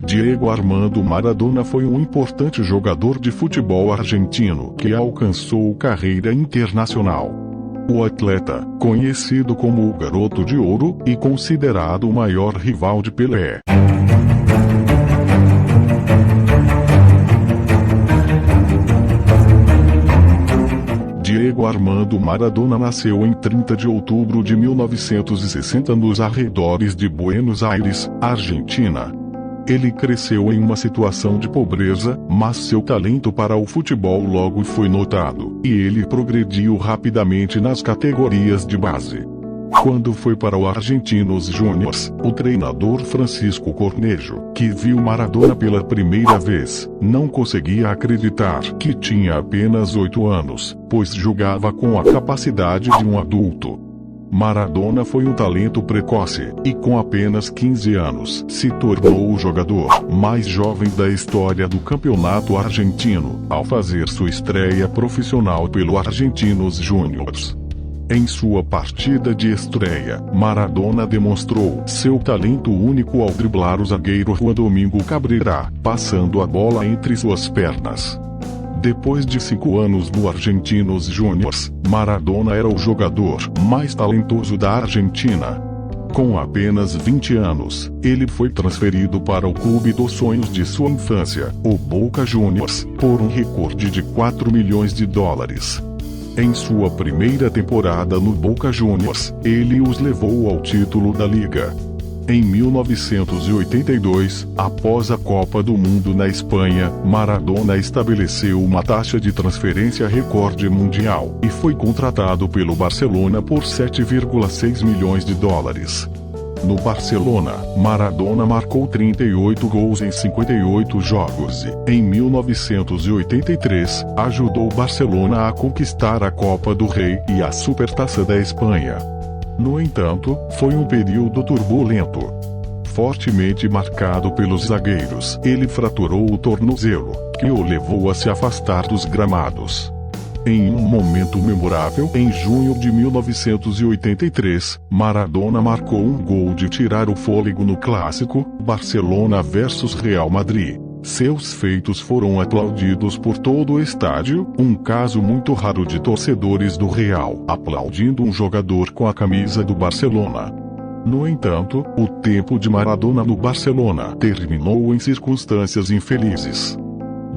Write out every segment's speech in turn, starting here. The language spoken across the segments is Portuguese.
Diego Armando Maradona foi um importante jogador de futebol argentino que alcançou carreira internacional. O atleta, conhecido como o Garoto de Ouro e considerado o maior rival de Pelé. Diego Armando Maradona nasceu em 30 de outubro de 1960 nos arredores de Buenos Aires, Argentina. Ele cresceu em uma situação de pobreza, mas seu talento para o futebol logo foi notado, e ele progrediu rapidamente nas categorias de base. Quando foi para o Argentinos Júniors, o treinador Francisco Cornejo, que viu Maradona pela primeira vez, não conseguia acreditar que tinha apenas 8 anos, pois jogava com a capacidade de um adulto. Maradona foi um talento precoce, e com apenas 15 anos se tornou o jogador mais jovem da história do campeonato argentino, ao fazer sua estreia profissional pelo Argentinos Júniors. Em sua partida de estreia, Maradona demonstrou seu talento único ao driblar o zagueiro Juan Domingo Cabrera, passando a bola entre suas pernas. Depois de 5 anos no Argentinos Júniors, Maradona era o jogador mais talentoso da Argentina. Com apenas 20 anos, ele foi transferido para o clube dos sonhos de sua infância, o Boca Juniors, por um recorde de 4 milhões de dólares. Em sua primeira temporada no Boca Juniors, ele os levou ao título da Liga. Em 1982, após a Copa do Mundo na Espanha, Maradona estabeleceu uma taxa de transferência recorde mundial e foi contratado pelo Barcelona por 7,6 milhões de dólares. No Barcelona, Maradona marcou 38 gols em 58 jogos e, em 1983, ajudou o Barcelona a conquistar a Copa do Rei e a Supertaça da Espanha. No entanto, foi um período turbulento. Fortemente marcado pelos zagueiros, ele fraturou o tornozelo, que o levou a se afastar dos gramados. Em um momento memorável, em junho de 1983, Maradona marcou um gol de tirar o fôlego no clássico Barcelona vs Real Madrid. Seus feitos foram aplaudidos por todo o estádio, um caso muito raro de torcedores do Real aplaudindo um jogador com a camisa do Barcelona. No entanto, o tempo de Maradona no Barcelona terminou em circunstâncias infelizes.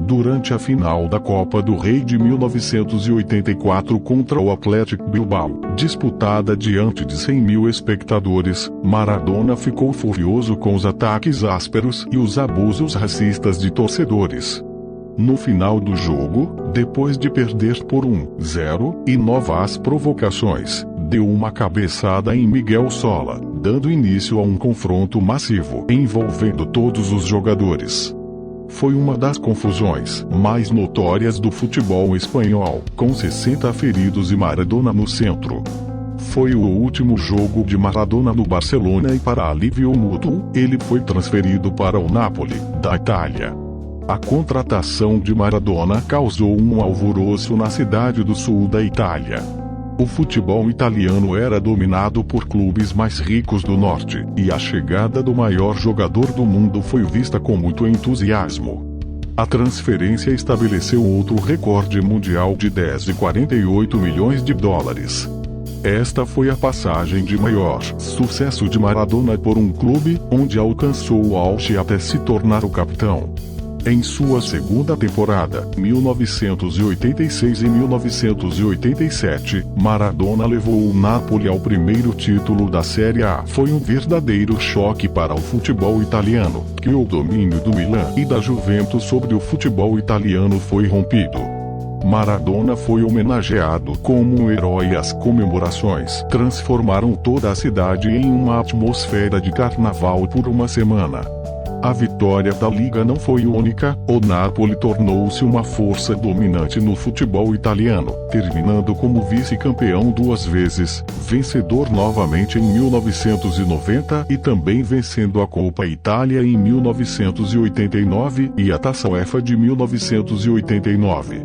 Durante a final da Copa do Rei de 1984 contra o Athletic Bilbao, disputada diante de 100 mil espectadores, Maradona ficou furioso com os ataques ásperos e os abusos racistas de torcedores. No final do jogo, depois de perder por 1-0 e novas provocações, deu uma cabeçada em Miguel Sola, dando início a um confronto massivo envolvendo todos os jogadores. Foi uma das confusões mais notórias do futebol espanhol, com 60 feridos e Maradona no centro. Foi o último jogo de Maradona no Barcelona e, para alívio mútuo, ele foi transferido para o Napoli, da Itália. A contratação de Maradona causou um alvoroço na cidade do sul da Itália. O futebol italiano era dominado por clubes mais ricos do norte, e a chegada do maior jogador do mundo foi vista com muito entusiasmo. A transferência estabeleceu outro recorde mundial de 10,48 milhões de dólares. Esta foi a passagem de maior sucesso de Maradona por um clube, onde alcançou o auge até se tornar o capitão. Em sua segunda temporada, 1986 e 1987, Maradona levou o Napoli ao primeiro título da Série A. Foi um verdadeiro choque para o futebol italiano, que o domínio do Milan e da Juventus sobre o futebol italiano foi rompido. Maradona foi homenageado como um herói e as comemorações transformaram toda a cidade em uma atmosfera de carnaval por uma semana. A vitória da Liga não foi única, o Napoli tornou-se uma força dominante no futebol italiano, terminando como vice-campeão 2 vezes, vencedor novamente em 1990 e também vencendo a Copa Itália em 1989 e a Taça UEFA de 1989.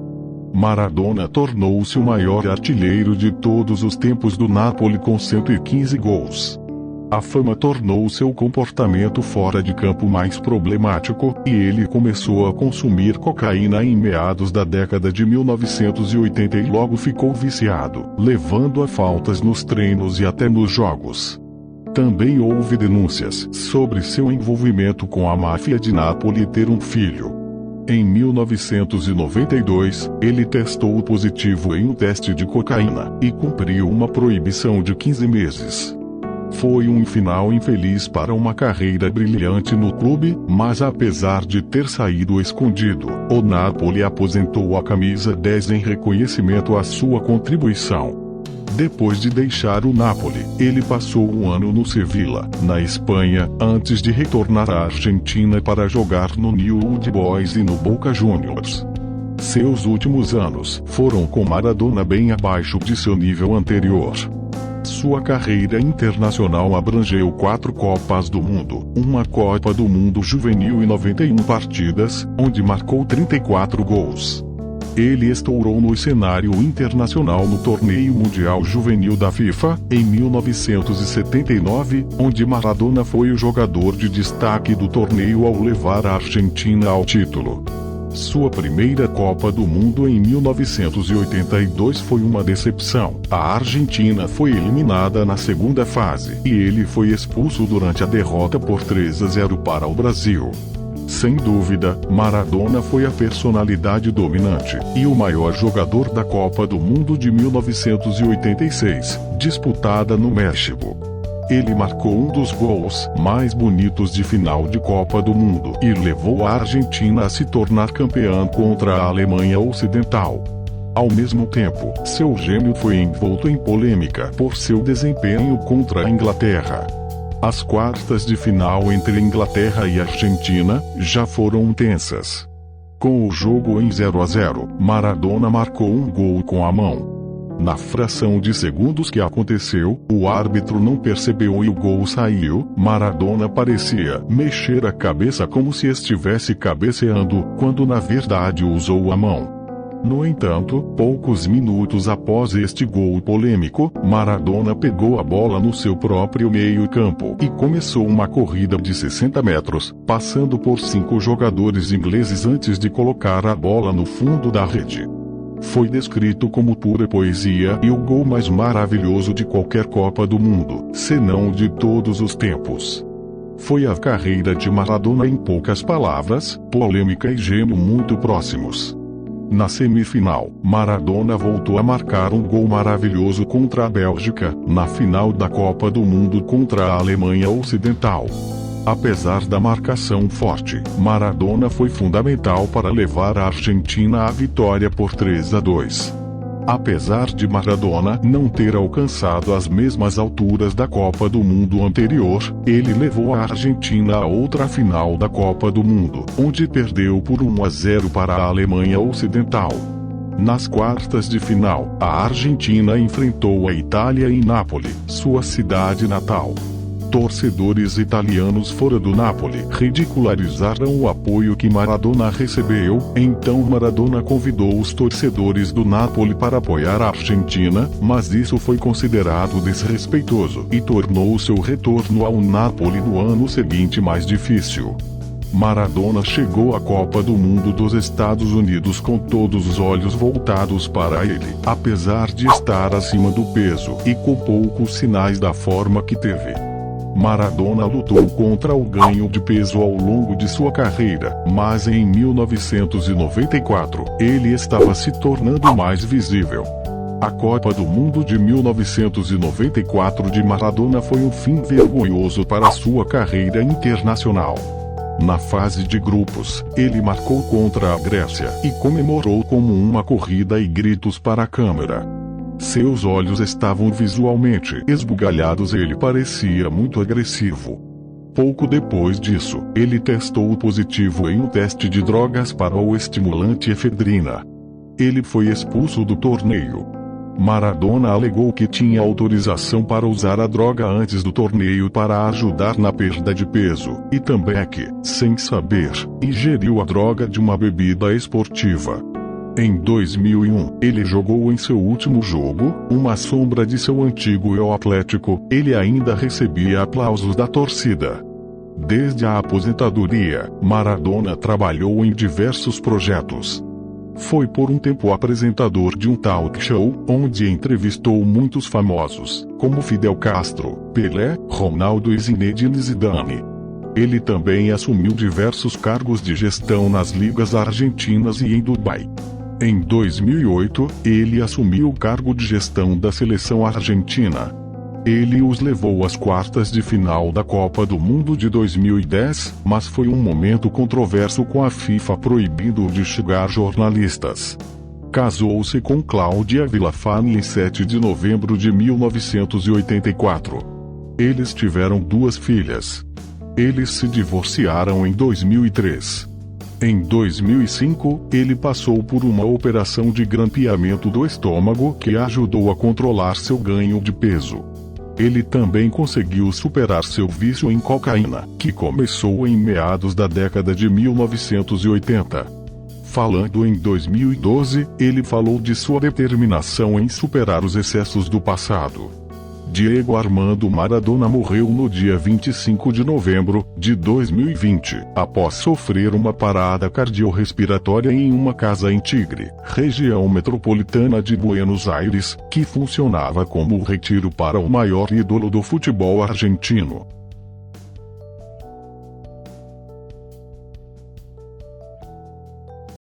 Maradona tornou-se o maior artilheiro de todos os tempos do Napoli com 115 gols. A fama tornou seu comportamento fora de campo mais problemático, e ele começou a consumir cocaína em meados da década de 1980 e logo ficou viciado, levando a faltas nos treinos e até nos jogos. Também houve denúncias sobre seu envolvimento com a máfia de Nápoles e ter um filho. Em 1992, ele testou positivo em um teste de cocaína, e cumpriu uma proibição de 15 meses. Foi um final infeliz para uma carreira brilhante no clube, mas apesar de ter saído escondido, o Napoli aposentou a camisa 10 em reconhecimento à sua contribuição. Depois de deixar o Napoli, ele passou um ano no Sevilla, na Espanha, antes de retornar à Argentina para jogar no New Old Boys e no Boca Juniors. Seus últimos anos foram com Maradona bem abaixo de seu nível anterior. Sua carreira internacional abrangeu 4 Copas do Mundo, uma Copa do Mundo Juvenil e 91 partidas, onde marcou 34 gols. Ele estourou no cenário internacional no Torneio Mundial Juvenil da FIFA, em 1979, onde Maradona foi o jogador de destaque do torneio ao levar a Argentina ao título. Sua primeira Copa do Mundo em 1982 foi uma decepção. A Argentina foi eliminada na segunda fase, e ele foi expulso durante a derrota por 3-0 para o Brasil. Sem dúvida, Maradona foi a personalidade dominante, e o maior jogador da Copa do Mundo de 1986, disputada no México. Ele marcou um dos gols mais bonitos de final de Copa do Mundo e levou a Argentina a se tornar campeã contra a Alemanha Ocidental. Ao mesmo tempo, seu gêmeo foi envolto em polêmica por seu desempenho contra a Inglaterra. As quartas de final entre Inglaterra e Argentina já foram tensas. Com o jogo em 0-0, Maradona marcou um gol com a mão. Na fração de segundos que aconteceu, o árbitro não percebeu e o gol saiu. Maradona parecia mexer a cabeça como se estivesse cabeceando, quando na verdade usou a mão. No entanto, poucos minutos após este gol polêmico, Maradona pegou a bola no seu próprio meio-campo e começou uma corrida de 60 metros, passando por 5 jogadores ingleses antes de colocar a bola no fundo da rede. Foi descrito como pura poesia e o gol mais maravilhoso de qualquer Copa do Mundo, senão de todos os tempos. Foi a carreira de Maradona em poucas palavras, polêmica e gêmeo muito próximos. Na semifinal, Maradona voltou a marcar um gol maravilhoso contra a Bélgica, na final da Copa do Mundo contra a Alemanha Ocidental. Apesar da marcação forte, Maradona foi fundamental para levar a Argentina à vitória por 3-2. Apesar de Maradona não ter alcançado as mesmas alturas da Copa do Mundo anterior, ele levou a Argentina a outra final da Copa do Mundo, onde perdeu por 1-0 para a Alemanha Ocidental. Nas quartas de final, a Argentina enfrentou a Itália em Nápoles, sua cidade natal. Torcedores italianos fora do Napoli ridicularizaram o apoio que Maradona recebeu, então Maradona convidou os torcedores do Napoli para apoiar a Argentina, mas isso foi considerado desrespeitoso e tornou seu retorno ao Napoli no ano seguinte mais difícil. Maradona chegou à Copa do Mundo dos Estados Unidos com todos os olhos voltados para ele, apesar de estar acima do peso e com poucos sinais da forma que teve. Maradona lutou contra o ganho de peso ao longo de sua carreira, mas em 1994, ele estava se tornando mais visível. A Copa do Mundo de 1994 de Maradona foi um fim vergonhoso para sua carreira internacional. Na fase de grupos, ele marcou contra a Grécia e comemorou como uma corrida e gritos para a câmera. Seus olhos estavam visualmente esbugalhados e ele parecia muito agressivo. Pouco depois disso, ele testou positivo em um teste de drogas para o estimulante efedrina. Ele foi expulso do torneio. Maradona alegou que tinha autorização para usar a droga antes do torneio para ajudar na perda de peso, e também que, sem saber, ingeriu a droga de uma bebida esportiva. Em 2001, ele jogou em seu último jogo, uma sombra de seu antigo El Atlético. Ele ainda recebia aplausos da torcida. Desde a aposentadoria, Maradona trabalhou em diversos projetos. Foi por um tempo apresentador de um talk show, onde entrevistou muitos famosos, como Fidel Castro, Pelé, Ronaldo e Zinedine Zidane. Ele também assumiu diversos cargos de gestão nas ligas argentinas e em Dubai. Em 2008, ele assumiu o cargo de gestão da seleção argentina. Ele os levou às quartas de final da Copa do Mundo de 2010, mas foi um momento controverso com a FIFA proibindo de chegar jornalistas. Casou-se com Cláudia Villafane em 7 de novembro de 1984. Eles tiveram 2 filhas. Eles se divorciaram em 2003. Em 2005, ele passou por uma operação de grampeamento do estômago que ajudou a controlar seu ganho de peso. Ele também conseguiu superar seu vício em cocaína, que começou em meados da década de 1980. Falando em 2012, ele falou de sua determinação em superar os excessos do passado. Diego Armando Maradona morreu no dia 25 de novembro de 2020, após sofrer uma parada cardiorrespiratória em uma casa em Tigre, região metropolitana de Buenos Aires, que funcionava como o retiro para o maior ídolo do futebol argentino.